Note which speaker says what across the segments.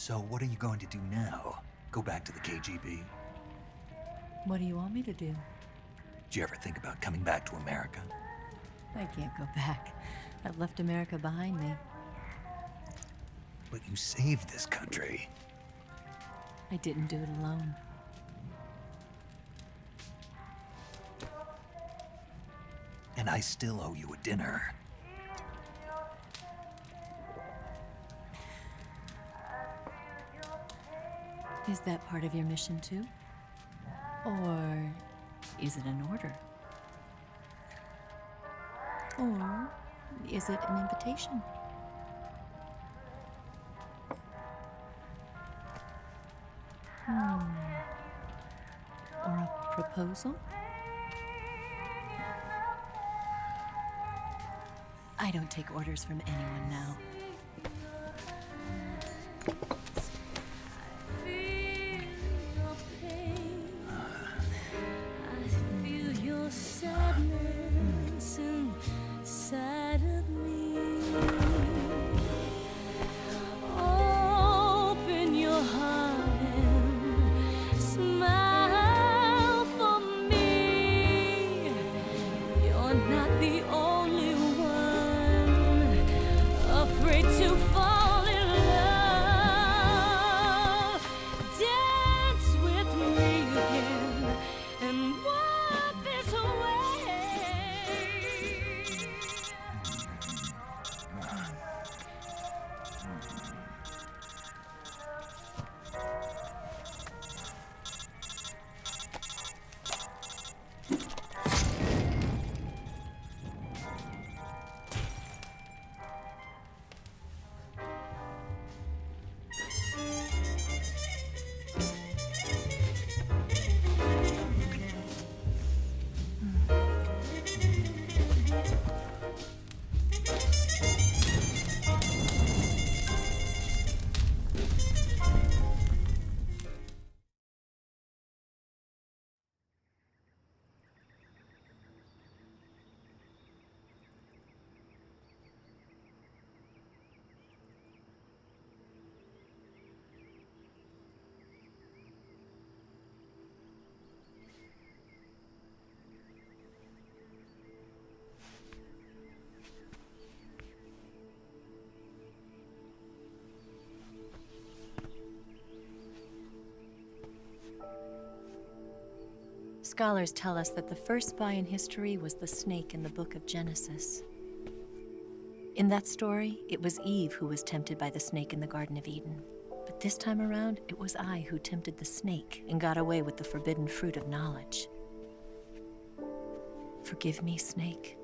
Speaker 1: So what are you going to do now? Go back to the KGB?
Speaker 2: What do you want me to do?
Speaker 1: Did you ever think about coming back to America?
Speaker 2: I can't go back. I've left America behind me.
Speaker 1: But you saved this country.
Speaker 2: I didn't do it alone.
Speaker 1: And I still owe you a dinner.
Speaker 2: Is that part of your mission too? Or is it an order? Or is it an invitation? Or a proposal? I don't take orders from anyone now. Scholars tell us that the first spy in history was the snake in the book of Genesis. In that story, it was Eve who was tempted by the snake in the Garden of Eden. But this time around, it was I who tempted the snake and got away with the forbidden fruit of knowledge. Forgive me, snake.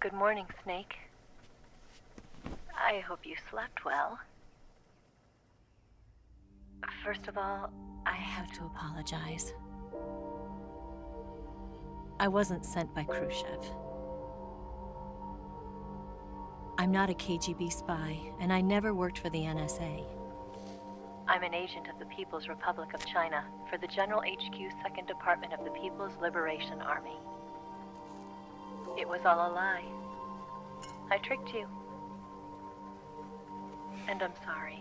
Speaker 2: Good morning, Snake. I hope you slept well. First of all, I have to apologize. I wasn't sent by Khrushchev. I'm not a KGB spy, and I never worked for the NSA. I'm an agent of the People's Republic of China for the General HQ 2nd Department of the People's Liberation Army. It was all a lie. I tricked you. And I'm sorry.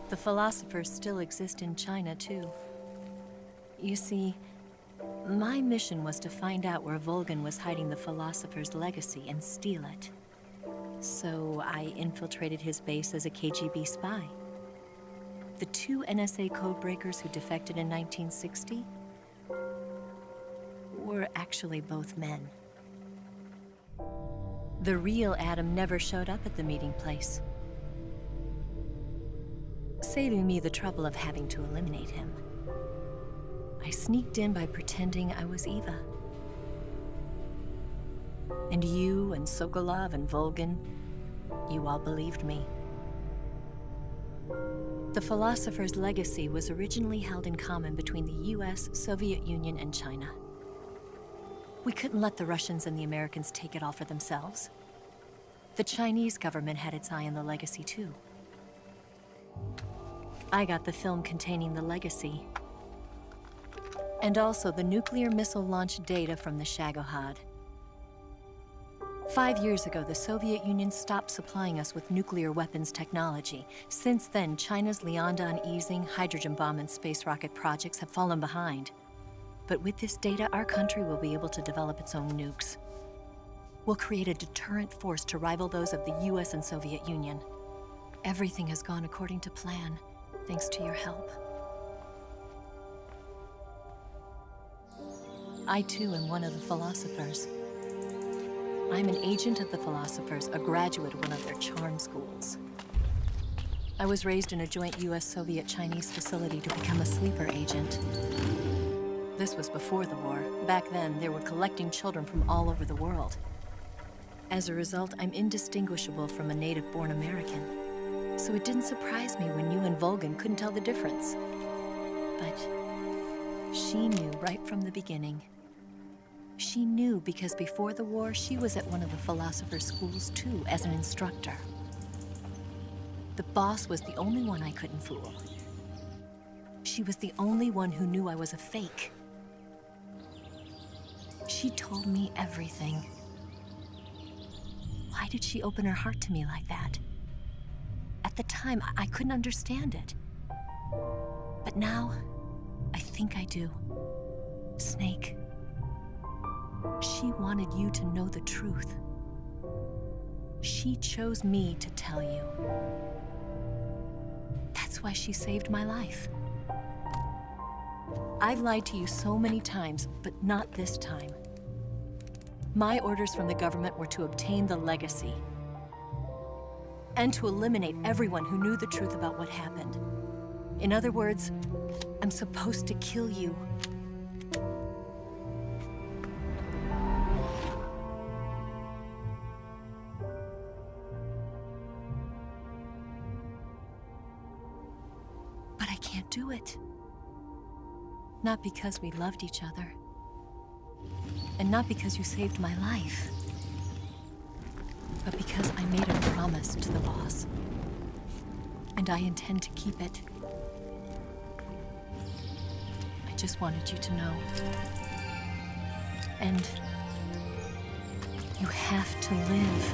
Speaker 2: The philosophers still exist in China, too. You see, my mission was to find out where Volgan was hiding the philosopher's legacy and steal it. So I infiltrated his base as a KGB spy. The two NSA codebreakers who defected in 1960, were actually both men. The real Adam never showed up at the meeting place, saving me the trouble of having to eliminate him. I sneaked in by pretending I was Eva. And you and Sokolov and Volgin, you all believed me. The philosopher's legacy was originally held in common between the US, Soviet Union, and China. We couldn't let the Russians and the Americans take it all for themselves. The Chinese government had its eye on the legacy too. I got the film containing the legacy, and also the nuclear missile launch data from the Shagohod. 5 years ago, the Soviet Union stopped supplying us with nuclear weapons technology. Since then, China's Liaodong easing, hydrogen bomb, and space rocket projects have fallen behind. But with this data, our country will be able to develop its own nukes. We'll create a deterrent force to rival those of the US and Soviet Union. Everything has gone according to plan, thanks to your help. I too am one of the philosophers. I'm an agent of the philosophers, a graduate of one of their charm schools. I was raised in a joint US-Soviet-Chinese facility to become a sleeper agent. This was before the war. Back then, they were collecting children from all over the world. As a result, I'm indistinguishable from a native-born American. So it didn't surprise me when you and Volgin couldn't tell the difference. But she knew right from the beginning. She knew because before the war, she was at one of the philosopher's schools too, as an instructor. The boss was the only one I couldn't fool. She was the only one who knew I was a fake. She told me everything. Why did she open her heart to me like that? At the time, I couldn't understand it. But now, I think I do. Snake. She wanted you to know the truth. She chose me to tell you. That's why she saved my life. I've lied to you so many times, but not this time. My orders from the government were to obtain the legacy and to eliminate everyone who knew the truth about what happened. In other words, I'm supposed to kill you. But I can't do it. Not because we loved each other. And not because you saved my life. But because I made a promise to the boss. And I intend to keep it. I just wanted you to know. And you have to live.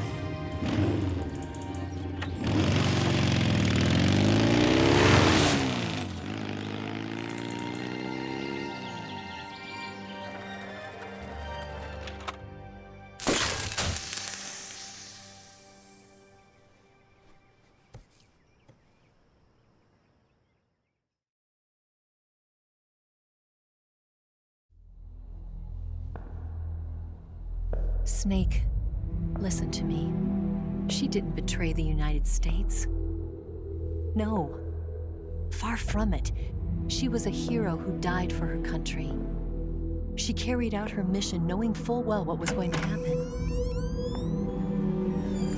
Speaker 2: Snake, listen to me. She didn't betray the United States. No, far from it. She was a hero who died for her country. She carried out her mission knowing full well what was going to happen.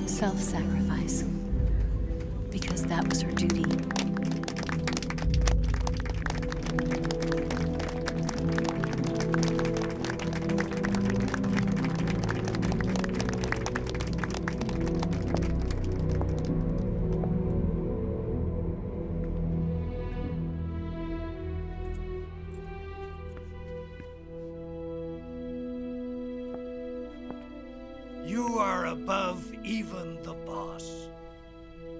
Speaker 2: Self-sacrifice. Because that was her duty.
Speaker 3: You are above even the boss.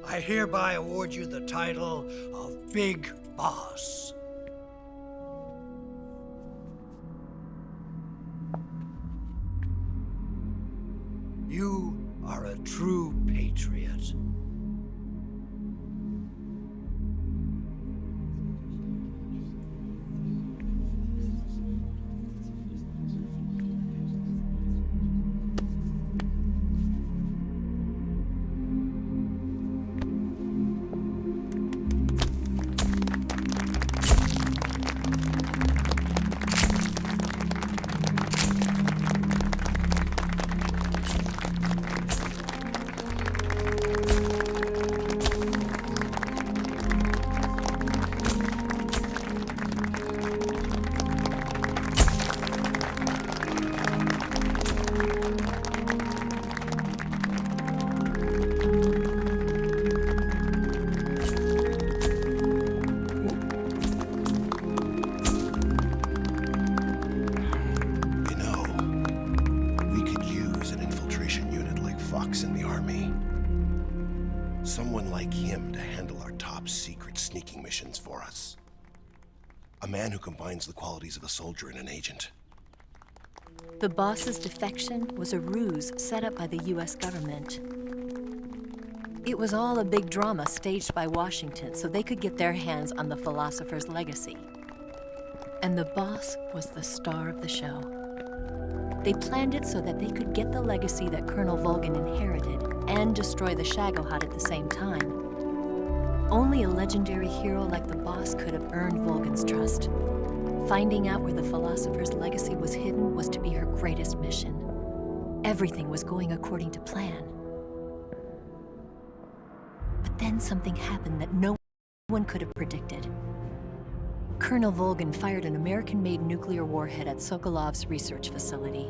Speaker 3: I hereby award you the title of Big Boss. You are a true patriot.
Speaker 4: works in the army. Someone like him to handle our top secret sneaking missions for us. A man who combines the qualities of a soldier and an agent.
Speaker 2: The boss's defection was a ruse set up by the US government. It was all a big drama staged by Washington so they could get their hands on the philosopher's legacy. And the boss was the star of the show. They planned it so that they could get the legacy that Colonel Volgin inherited and destroy the Shagohod at the same time. Only a legendary hero like the boss could have earned Volgin's trust. Finding out where the philosopher's legacy was hidden was to be her greatest mission. Everything was going according to plan. But then something happened that no one could have predicted. Colonel Volgin fired an American-made nuclear warhead at Sokolov's research facility.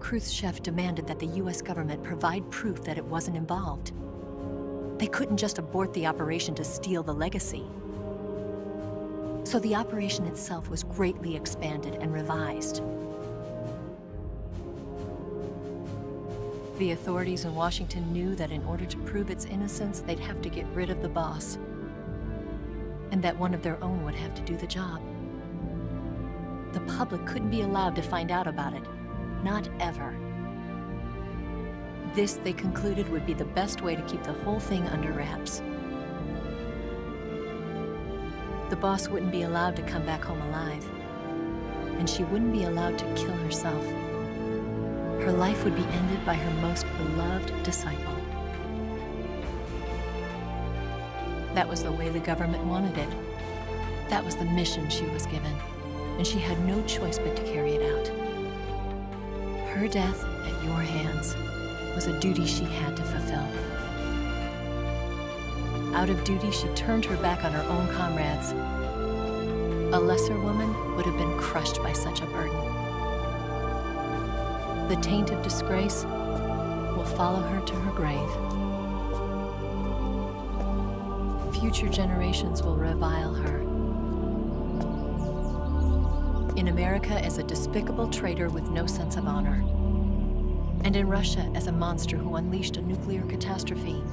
Speaker 2: Khrushchev demanded that the US government provide proof that it wasn't involved. They couldn't just abort the operation to steal the legacy. So the operation itself was greatly expanded and revised. The authorities in Washington knew that in order to prove its innocence, they'd have to get rid of the boss, and that one of their own would have to do the job. The public couldn't be allowed to find out about it, not ever. This, they concluded, would be the best way to keep the whole thing under wraps. The boss wouldn't be allowed to come back home alive, and she wouldn't be allowed to kill herself. Her life would be ended by her most beloved disciple. That was the way the government wanted it. That was the mission she was given, and she had no choice but to carry it out. Her death at your hands was a duty she had to fulfill. Out of duty, she turned her back on her own comrades. A lesser woman would have been crushed by such a burden. The taint of disgrace will follow her to her grave. Future generations will revile her. In America as a despicable traitor with no sense of honor. And in Russia as a monster who unleashed a nuclear catastrophe.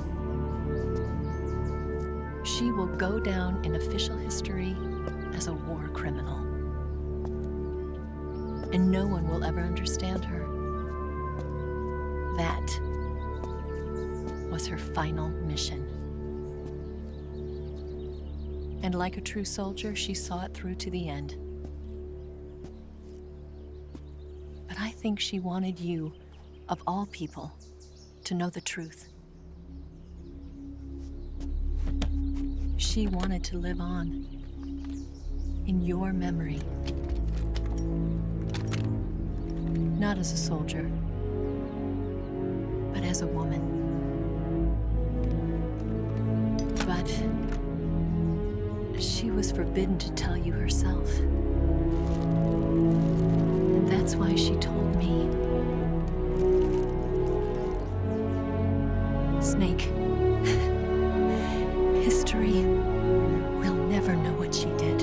Speaker 2: She will go down in official history as a war criminal. And no one will ever understand her. That was her final mission. And like a true soldier, she saw it through to the end. But I think she wanted you, of all people, to know the truth. She wanted to live on, in your memory. Not as a soldier, but as a woman. But she was forbidden to tell you herself. And that's why she told me. Snake, history will never know what she did.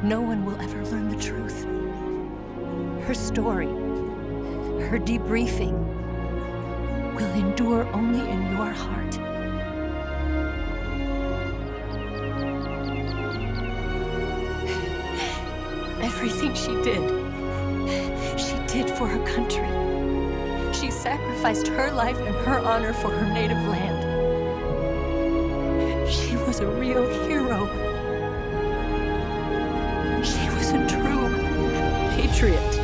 Speaker 2: No one will ever learn the truth. Her story, her debriefing, will endure only in your heart. Everything she did for her country. She sacrificed her life and her honor for her native land. She was a real hero. She was a true patriot.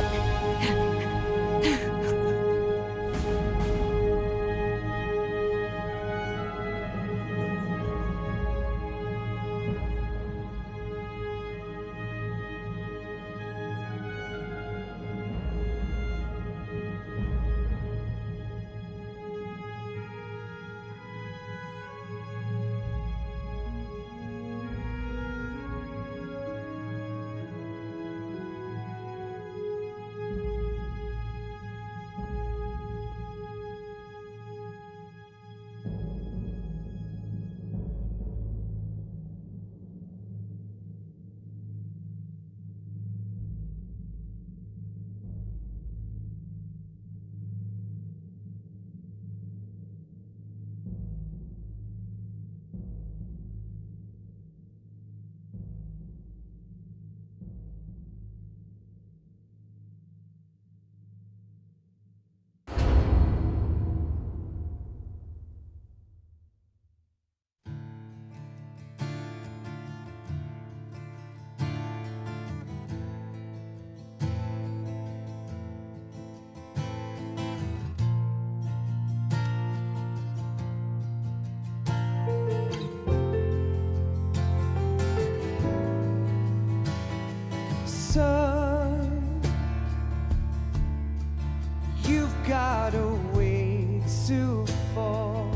Speaker 5: Son, you've got a way to fall.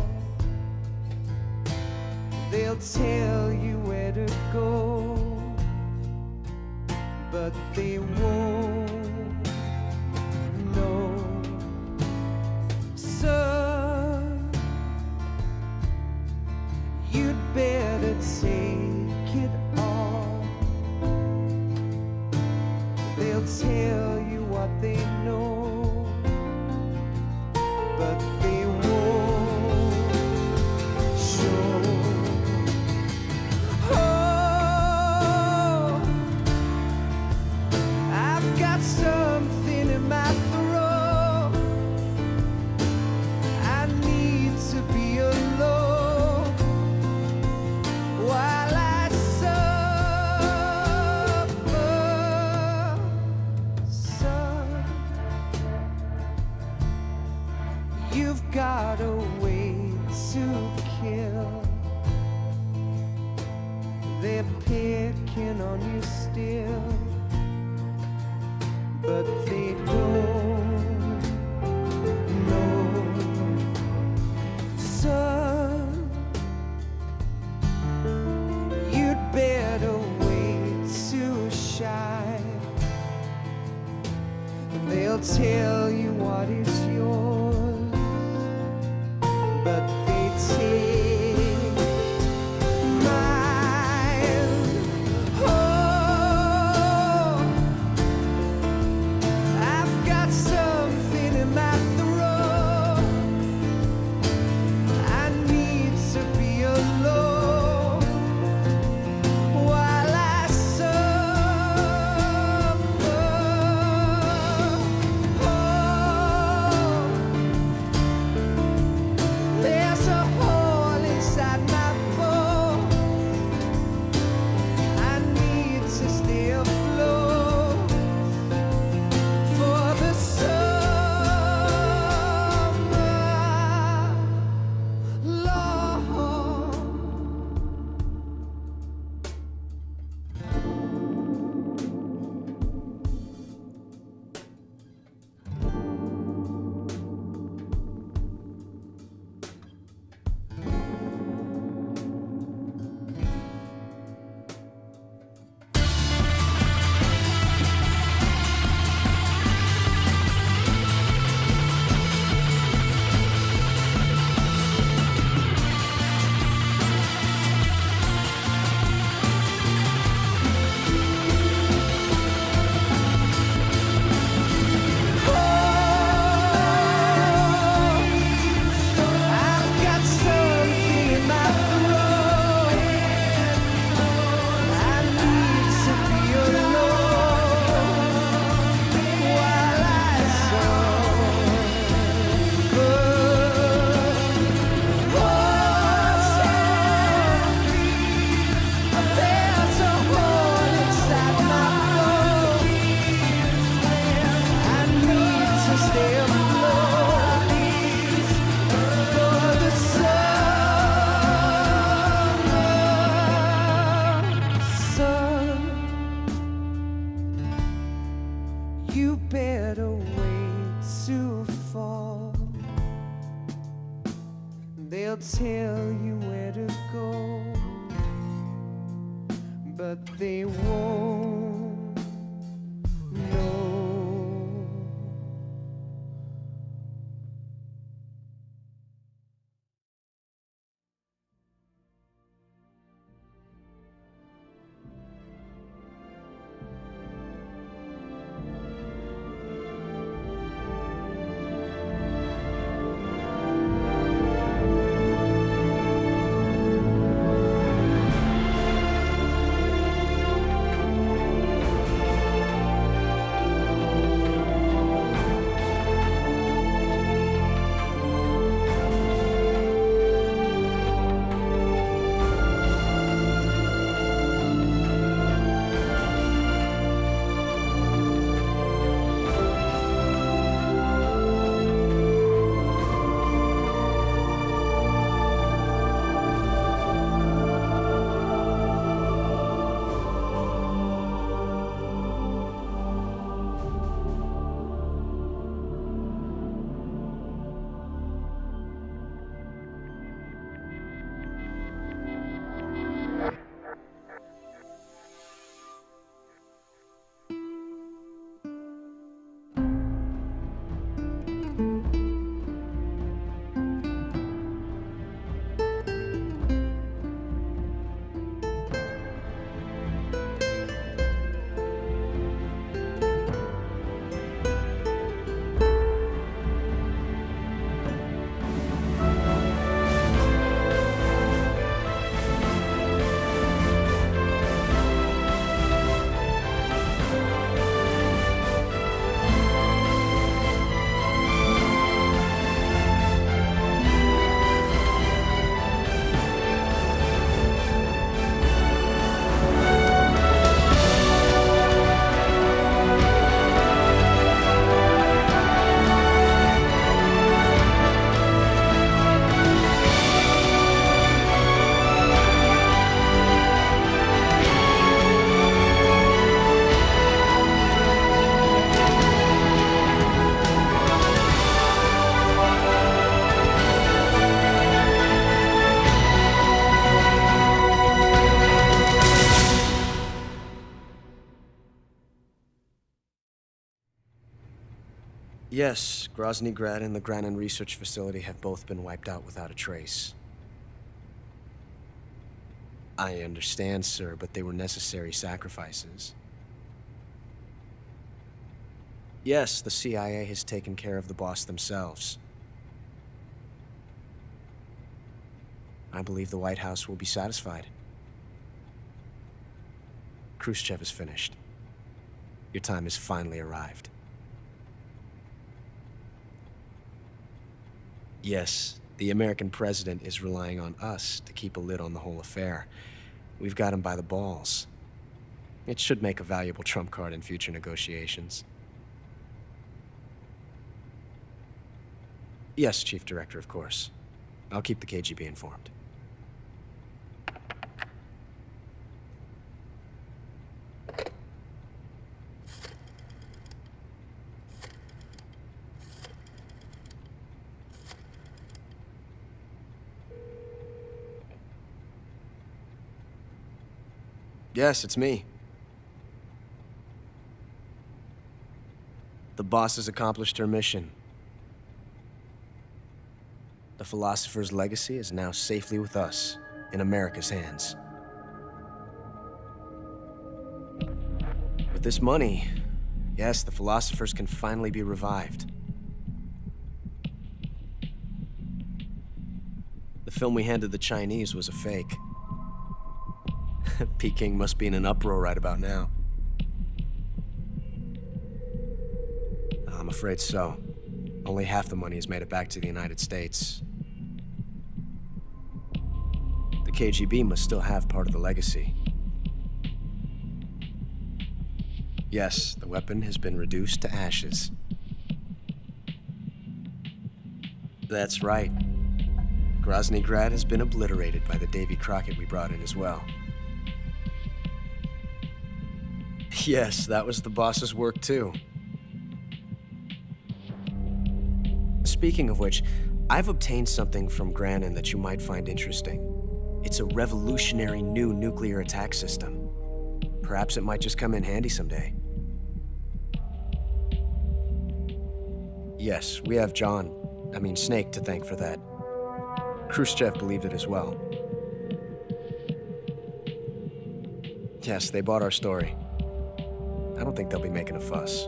Speaker 5: They'll tell you where to go, but they won't know. Son, you'd better take it all. They'll tell you what they know, but they won't show. Oh, I've got something in my throat. I need to be alone while I suffer. Son, you've got a way to kill. They're picking on you still, but they don't know. Son, you'd better wait to shine. They'll tell you what is yours, but they take mine. Oh, I've got something in my throat. I need to be alone while I suffer. Oh, there's a hole inside my bones. I need to stay afloat for the summer, Lord. I've got something in my throat. I need to be alone while I suffer. There's a hole inside my bones. I need to stay afloat for the summer. Son, you better wait to fall. They'll tell you where to go, but they won't know.
Speaker 6: Yes, Grozny Grad and the Granin Research Facility have both been wiped out without a trace. I understand, sir, but they were necessary sacrifices. Yes, the CIA has taken care of the boss themselves. I believe the White House will be satisfied. Khrushchev is finished. Your time has finally arrived. Yes, the American president is relying on us to keep a lid on the whole affair. We've got him by the balls. It should make a valuable trump card in future negotiations. Yes, Chief Director, of course. I'll keep the KGB informed. Yes, it's me. The boss has accomplished her mission. The philosopher's legacy is now safely with us, in America's hands. With this money, yes, the philosophers can finally be revived. The film we handed the Chinese was a fake. Peking must be in an uproar right about now. I'm afraid so. Only half the money has made it back to the United States. The KGB must still have part of the legacy. Yes, the weapon has been reduced to ashes. That's right. Grozny Grad has been obliterated by the Davy Crockett we brought in as well. Yes, that was the boss's work too. Speaking of which, I've obtained something from Granin that you might find interesting. It's a revolutionary new nuclear attack system. Perhaps it might just come in handy someday. Yes, we have Snake to thank for that. Khrushchev believed it as well. Yes, they bought our story. I don't think they'll be making a fuss.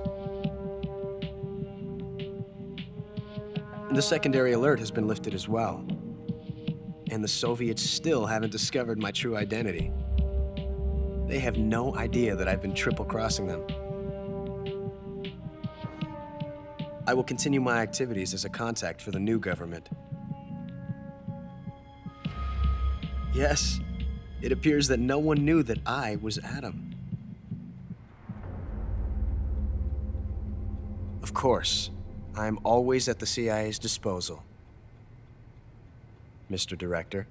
Speaker 6: The secondary alert has been lifted as well. And the Soviets still haven't discovered my true identity. They have no idea that I've been triple-crossing them. I will continue my activities as a contact for the new government. Yes, it appears that no one knew that I was Adam. Of course, I'm always at the CIA's disposal, Mr. Director.